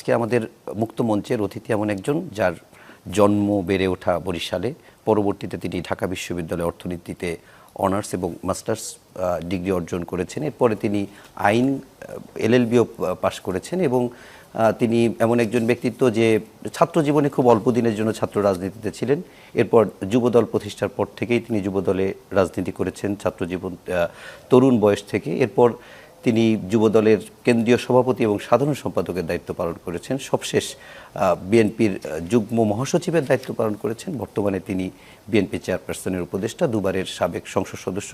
আজকে আমাদের মুক্ত মঞ্চের অতিথি এমন একজন যার জন্ম বেড়ে ওঠা বরিশালে, পরবর্তীতে তিনি ঢাকা বিশ্ববিদ্যালয়ে অর্থনীতিতে অনার্স এবং মাস্টার্স ডিগ্রি অর্জন করেছেন। এরপরে তিনি আইন এলএলবিও পাশ করেছেন এবং তিনি এমন একজন ব্যক্তিত্ব যে ছাত্র জীবনে খুব অল্প দিনের জন্য ছাত্র রাজনীতিতে ছিলেন। এরপর যুবদল প্রতিষ্ঠার পর থেকেই তিনি যুবদলে রাজনীতি করেছেন ছাত্র জীবন তরুণ বয়স থেকে। এরপর তিনি যুবদলের কেন্দ্রীয় সভাপতি এবং সাধারণ সম্পাদকের দায়িত্ব পালন করেছেন। সবশেষ বিএনপির যুগ্ম মহাসচিবের দায়িত্ব পালন করেছেন। বর্তমানে তিনি বিএনপি চেয়ারপারসনের উপদেষ্টা, দুবারের সাবেক সংসদ সদস্য।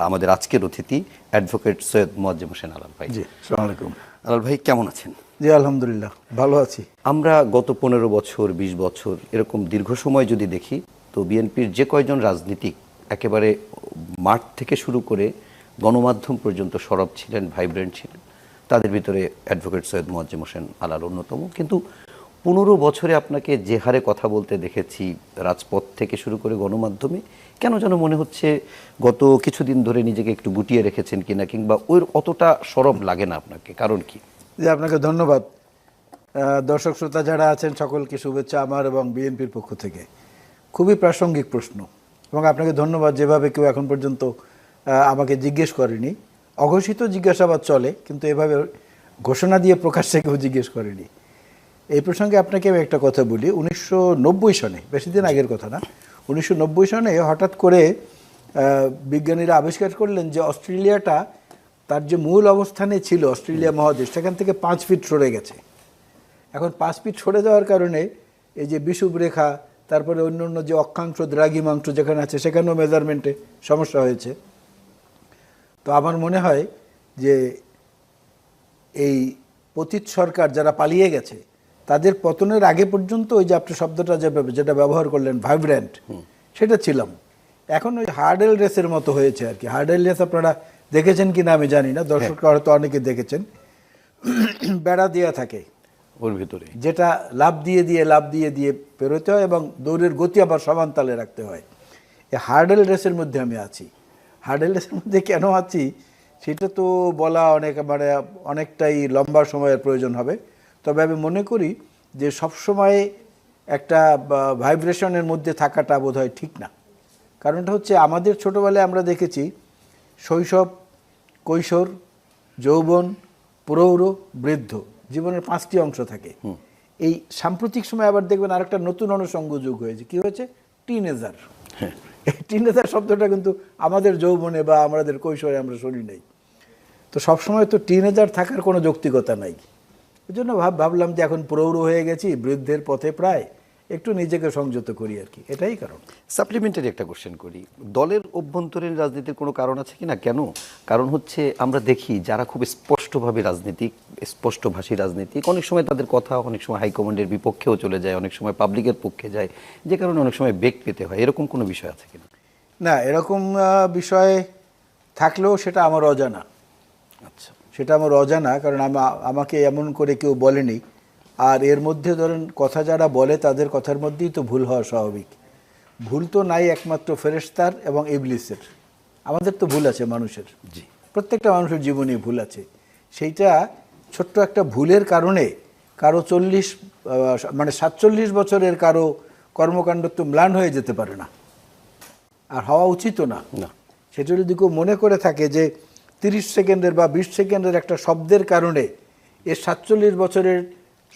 আমাদের আজকের অতিথি অ্যাডভোকেট সৈয়দ মোয়াজ্জেম হোসেন আলাল ভাই। জি, আসসালামু আলাইকুম। আলাল ভাই কেমন আছেন? জি আলহামদুলিল্লাহ ভালো আছি। আমরা গত 15 বছর 20 বছর এরকম দীর্ঘ সময় যদি দেখি, তো বিএনপির যে কয়জন রাজনীতিক একেবারে মাঠ থেকে শুরু করে গণমাধ্যম পর্যন্ত সরব ছিলেন, ভাইব্রেন্ট ছিলেন, তাদের ভিতরে অ্যাডভোকেট সৈয়দ মোয়াজ্জেম হোসেন আলাল অন্যতম। কিন্তু 15 বছরে আপনাকে যে হারে কথা বলতে দেখেছি, রাজপথ থেকে শুরু করে গণমাধ্যমে, কেন যেন মনে হচ্ছে গত কিছুদিন ধরে নিজেকে একটু গুটিয়ে রেখেছেন কিনা, কিংবা ওই অতটা সরব লাগে না আপনাকে, কারণ কি? জি আপনাকে ধন্যবাদ। দর্শক শ্রোতা যারা আছেন সকলকে শুভেচ্ছা আমার এবং বিএনপির পক্ষ থেকে। খুবই প্রাসঙ্গিক প্রশ্ন এবং আপনাকে ধন্যবাদ, যেভাবে কেউ এখন পর্যন্ত আমাকে জিজ্ঞেস করেনি। অঘোষিত জিজ্ঞাসাবাদ চলে, কিন্তু এভাবে ঘোষণা দিয়ে প্রকাশ্যে কেউ জিজ্ঞেস করেনি। এই প্রসঙ্গে আপনাকে আমি একটা কথা বলি। 1990 সনে, বেশি দিন আগের কথা না, 1990 সনে হঠাৎ করে বিজ্ঞানীরা আবিষ্কার করলেন যে অস্ট্রেলিয়াটা তার যে মূল অবস্থানে ছিল, অস্ট্রেলিয়া মহাদেশ, সেখান থেকে 5 ফিট সরে গেছে। এখন 5 ফিট সরে যাওয়ার কারণে এই যে বিষুব রেখা, তারপরে অন্য অন্য যে অক্ষাংশ দ্রাঘিমাংশ যেখানে আছে, সেখানেও মেজারমেন্টে সমস্যা হয়েছে। তো আমার মনে হয় যে এই পতিত সরকার যারা পালিয়ে গেছে, তাদের পতনের আগে পর্যন্ত ওই যে আপনি শব্দটা যেটা ব্যবহার করলেন, ভাইব্রেন্ট, সেটা ছিলাম। এখন ওই হার্ডেল রেসের মতো হয়েছে আর কি। হার্ডেল রেস আপনারা দেখেছেন কিনা আমি জানি না, দর্শকরা হয়তো অনেকে দেখেছেন। বেড়া দেওয়া থাকে ওর ভিতরে, যেটা লাফ দিয়ে দিয়ে পেরোতে হয় এবং দৌড়ের গতি আবার সমান তালে রাখতে হয়। এই হার্ডেল রেসের মধ্যে আমি আছি। হার্ডেল রেসের মধ্যে কেন আছি সেটা তো বলা অনেকটাই লম্বা সময়ের প্রয়োজন হবে। তবে আমি মনে করি যে সবসময় একটা ভাইব্রেশনের মধ্যে থাকাটা বোধহয় ঠিক না। কারণটা হচ্ছে, আমাদের ছোটোবেলায় আমরা দেখেছি শৈশব, কৈশোর, যৌবন, প্রৌঢ়, বৃদ্ধ, জীবনের 5টি অংশ থাকে। এই সাম্প্রতিক সময় আবার দেখবেন আরেকটা নতুন অনুষঙ্গ যুগ হয়েছে। কি হয়েছে? টিনেজার। এই টিনেজার শব্দটা কিন্তু আমাদের যৌবনে বা আমাদের কৈশোরে আমরা শুনি নাই। তো সবসময় তো টিনেজার থাকার কোনো যৌক্তিকতা নাই। এই জন্য ভাবলাম যে এখন প্রৌঢ় হয়ে গেছি, বৃদ্ধের পথে প্রায়, একটু নিজেকে সংযত করি আর কি, এটাই কারণ। সাপ্লিমেন্টারি একটা কোশ্চেন করি, দলের অভ্যন্তরীণ রাজনীতির কোনো কারণ আছে কিনা? কেন? কারণ হচ্ছে আমরা দেখি যারা খুব স্পষ্টভাবে রাজনীতিক, স্পষ্টভাষী রাজনীতিক, অনেক সময় তাদের কথা অনেক সময় হাইকমান্ডের বিপক্ষেও চলে যায়, অনেক সময় পাবলিকের পক্ষে যায়, যে কারণে অনেক সময় বেগ পেতে হয়। এরকম কোনো বিষয় আছে কিনা? না, এরকম বিষয় থাকলেও সেটা আমার অজানা। আচ্ছা, সেটা আমার অজানা, কারণ আমাকে এমন করে কেউ বলেনি। আর এর মধ্যে ধরেন কথা যারা বলে তাদের কথার মধ্যেই তো ভুল হওয়া স্বাভাবিক। ভুল তো নাই একমাত্র ফেরেশতার এবং ইবলিসের। আমাদের তো ভুল আছে মানুষের। জি, প্রত্যেকটা মানুষের জীবনে ভুল আছে। সেইটা ছোট্ট একটা ভুলের কারণে কারো 47 বছরের কারো কর্মকাণ্ড তো ম্লান হয়ে যেতে পারে না, আর হওয়া উচিতও না। সেটা যদি কেউ মনে করে থাকে যে 30 সেকেন্ডের বা 20 সেকেন্ডের একটা শব্দের কারণে এর 47 বছরের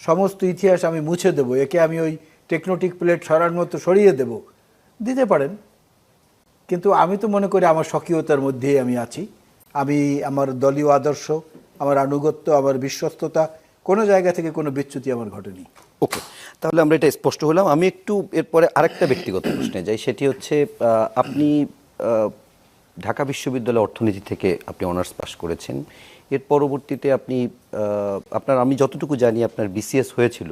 সমস্ত ইতিহাস আমি মুছে দেব, একে আমি ওই টেকনোটিক প্লেট সরার মতো সরিয়ে দেব, দিতে পারেন। কিন্তু আমি তো মনে করি আমার স্বকীয়তার মধ্যেই আমি আছি। আমি আমার দলীয় আদর্শ, আমার আনুগত্য, আমার বিশ্বস্ততা, কোনো জায়গা থেকে কোনো বিচ্যুতি আমার ঘটেনি। ওকে, তাহলে আমরা এটা স্পষ্ট হলাম। আমি একটু এরপরে আরেকটা ব্যক্তিগত প্রশ্নে যাই। সেটি হচ্ছে, আপনি ঢাকা বিশ্ববিদ্যালয় অর্থনীতি থেকে আপনি অনার্স পাস করেছেন। এর পরবর্তীতে আপনি আমি যতটুকু জানি আপনার বিসিএস হয়েছিল,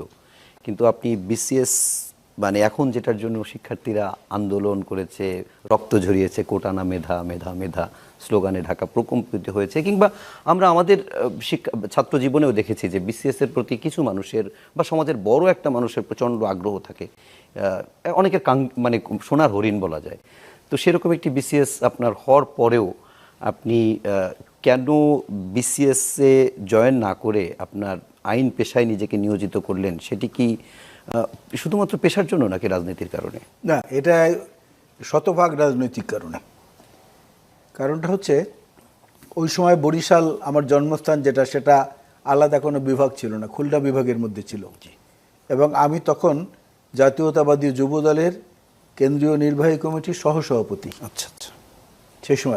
কিন্তু আপনি বিসিএস মানে এখন যেটার জন্য শিক্ষার্থীরা আন্দোলন করেছে, রক্ত ঝরিয়েছে, কোটানা মেধা মেধা মেধা স্লোগানে ঢাকা প্রকম্পিত হয়েছে, কিংবা আমরা আমাদের ছাত্র জীবনেও দেখেছি যে বিসিএস এর প্রতি কিছু মানুষের বা সমাজের বড় একটা মানুষের প্রচণ্ড আগ্রহ থাকে, অনেকের সোনার হরিণ বলা যায়। তো সেরকম একটি বিসিএস আপনার হওয়ার পরেও আপনি কেন বিসিএস এ জয়েন না করে আপনার আইন পেশায় নিজেকে নিয়োজিত করলেন, সেটি কি শুধুমাত্র পেশার জন্য নাকি রাজনীতির কারণে? না, এটা শতভাগ রাজনৈতিক কারণে। কারণটা হচ্ছে ওই সময় বরিশাল আমার জন্মস্থান, যেটা সেটা আলাদা কোনো বিভাগ ছিল না, খুলনা বিভাগের মধ্যে ছিল। এবং আমি তখন জাতীয়তাবাদী যুব দলের কেন্দ্রীয় নির্বাহী কমিটির সহসভাপতি আচ্ছা আচ্ছা। সেই সময়।